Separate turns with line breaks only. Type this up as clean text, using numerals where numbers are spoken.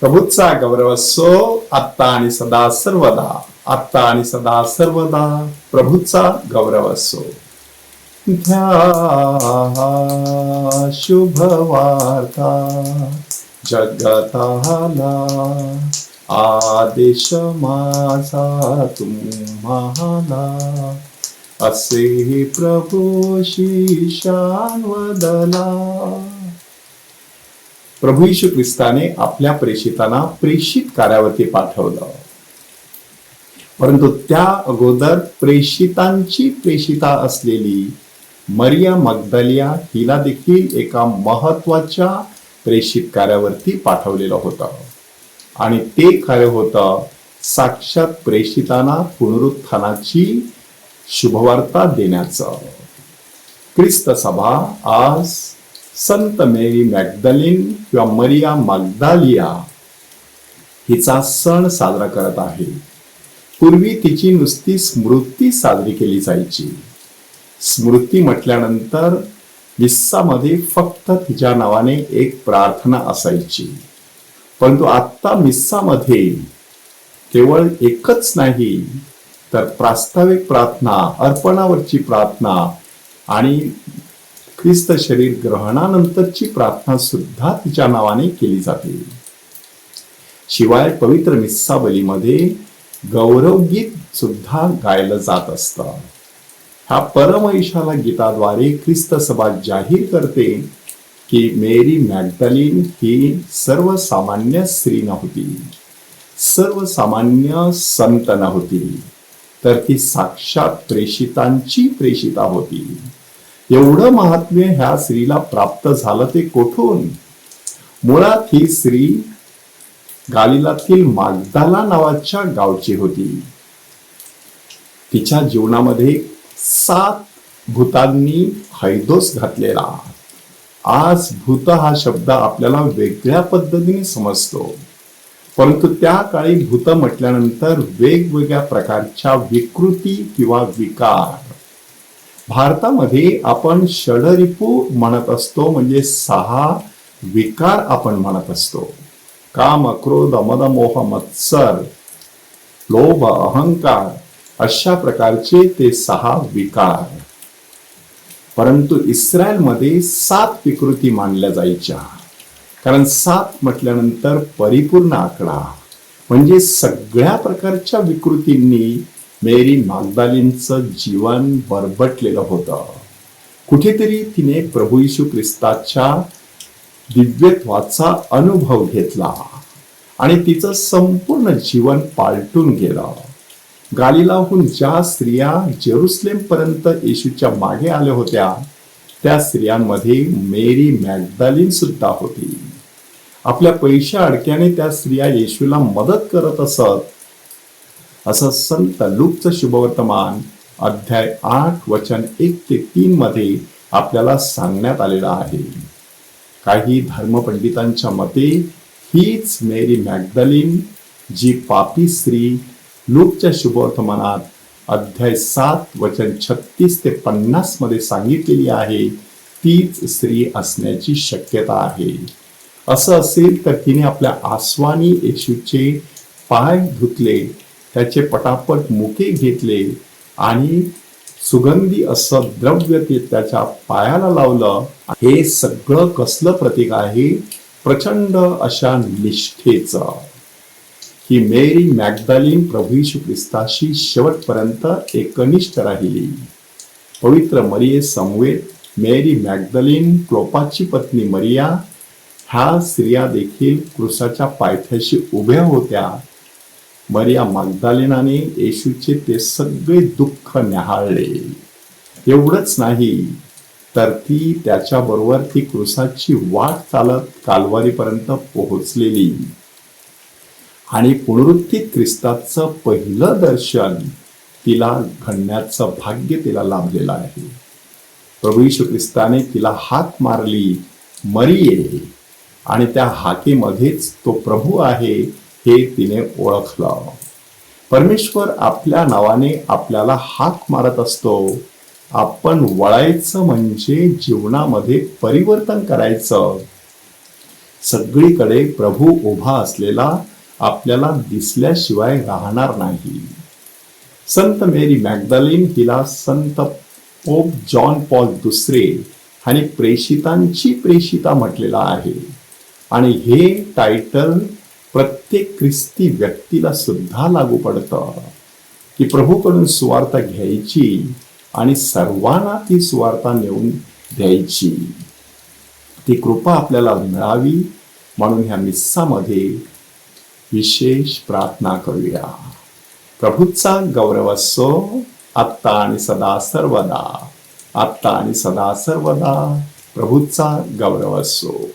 प्रभूचा गौरव असो आत्ता आणि सदा सर्वदा. आत्ता आणि सदा सर्वदा प्रभूचा गौरव असो. घ्या शुभ वार्ता जगताला, आदेश माझा तुम्हाला, असे प्रभू शिष्यांवदला. प्रभू येशू ख्रिस्ताने आपल्या प्रेषितांना प्रेषित कार्यावरती पाठवलं, परंतु त्या अगोदर प्रेषितांची प्रेषिता असलेली मरिया मग्दलिया हिला देखील एका महत्वाच्या प्रेषित कार्यावरती पाठवलेलं होतं. आणि ते कार्य होतं साक्षात प्रेषितांना पुनरुत्थानाची शुभवार्ता देण्याचं. ख्रिस्त सभा आज संत मेरी मॅग्दलिन किंवा मरिया मग्दालिया हिचा सण साजरा करत आहे. पूर्वी तिची नुसती स्मृती साजरी केली जायची. स्मृती म्हटल्यानंतर मिस्सामध्ये फक्त तिच्या नावाने एक प्रार्थना असायची, परंतु आता मिस्सामध्ये केवळ एकच नाही तर प्रास्ताविक प्रार्थना, अर्पणावरची प्रार्थना आणि ख्रिस्त शरीर ग्रहणानंतरची प्रार्थना सुद्धा तिच्या नावाने केली जाते. शिवाय पवित्र मिस्सा बलीमध्ये गौरवगीत सुद्धा गायलं जात असतं. ह्या परमईशाला गीताद्वारे ख्रिस्त सभा जाहीर करते की मेरी मॅग्दलिन ही सर्वसामान्य स्त्री नव्हती, सर्वसामान्य संत नव्हती, तर ती साक्षात प्रेषितांची प्रेषिता होती. एवढं महात्म्य ह्या स्त्रीला प्राप्त झालं ते कोठून? मुळात ही स्त्री गालिलातील मागदाला नावाच्या गावची होती. तिच्या जीवनामध्ये 7 भूतांनी हैदोस घातलेला. आज भूत हा शब्द आपल्याला वेगळ्या पद्धतीने समजतो, परंतु त्या काळी भूत म्हटल्यानंतर वेगवेगळ्या प्रकारच्या विकृती किंवा विकार. भारतामध्ये आपण षडरिपू म्हणत असतो, म्हणजे 6 विकार आपण म्हणत असतो. काम, क्रोध, मद, मोह, मत्सर, लोभ, अहंकार, अशा प्रकारचे ते 6 विकार. परंतु इस्रायलमध्ये 7 विकृती मानल्या जायच्या, कारण 7 म्हटल्यानंतर परिपूर्ण आकडा. म्हणजे सगळ्या प्रकारच्या विकृतींनी मेरी मॅग्दलिनचं जीवन बरबटलेलं होतं. कुठेतरी तिने प्रभू येशू ख्रिस्ताच्या दिव्यत्वाचा अनुभव घेतला आणि तिचं संपूर्ण जीवन पालटून गेलं. गालिलाहून ज्या स्त्रिया जेरुसलेम पर्यंत येशूच्या मागे आल्या होत्या, त्या स्त्रियांमध्ये मेरी मॅग्दलिन सुद्धा होती. आपल्या पैशा अडक्याने त्या स्त्रिया येशूला मदत करत असत, असं संत लूकचं शुभवर्तमान अध्याय 8 वचन 1 ते 3 मध्ये आपल्याला सांगण्यात आलेलं आहे. काही धर्मपंडितांच्या मते हीच मेरी मॅग्दलिन, जी पापी स्त्री लूकच्या शुभवर्तमानात अध्याय 7 वचन 36 ते 50 मध्ये सांगितलेली आहे, तीच स्त्री असण्याची शक्यता आहे. असं असेल तर तिने आपल्या आसवानी येशूचे पाय धुतले, त्याचे पटापट मुके घेतले आणि सुगंधी असं द्रव्य ते त्याच्या पायाला लावलं. हे सगळं कसलं प्रतीक आहे? प्रचंड अशा निष्ठेचं. ही मेरी मॅग्दलिन प्रभू येशू ख्रिस्ताशी शेवटपर्यंत एकनिष्ठ राहिली. पवित्र मरिये समवेत मेरी मॅग्दलिन, क्लोपाची पत्नी मरिया, ह्या स्त्रिया देखील क्रूसाच्या पायथ्याशी उभ्या होत्या. मरिया मग्दलिनाने येशूचे ते सगळे दुःख न्याहाळले. एवढंच नाही तर ती त्याच्याबरोबर ती क्रूसाची वाट चालत कालवारीपर्यंत पोहोचलेली आणि पुनरुत्थित ख्रिस्ताचं पहिलं दर्शन तिला घडण्याचं भाग्य तिला लाभलेलं आहे. प्रभू येशू ख्रिस्ताने तिला हाक मारली, मरिये, आणि त्या हाकेमध्येच तो प्रभू आहे हे तिने ओळखलं. परमेश्वर आपल्या नावाने आपल्याला हाक मारत असतो. आपण वळायचं म्हणजे जीवनामध्ये परिवर्तन करायचं. सगळीकडे प्रभू उभा असलेला आपल्याला दिसल्याशिवाय राहणार नाही. संत मेरी मॅग्दलीन हिला संत पोप जॉन पॉल दुसरे आणि प्रेषितांची प्रेषिता म्हटलेला आहे. आणि हे टायटल प्रत्येक ख्रिस्ती व्यक्तीला सुद्धा लागू पडतं की प्रभूकडून सुवार्ता घ्यायची आणि सर्वांना ती सुवार्ता नेऊन द्यायची. ती कृपा आपल्याला मिळावी म्हणून ह्या मिस्सामध्ये विशेष प्रार्थना करूया. प्रभूचा गौरव असो आत्ता आणि सदा सर्वदा. आत्ता आणि सदा सर्वदा प्रभूचा गौरव असो.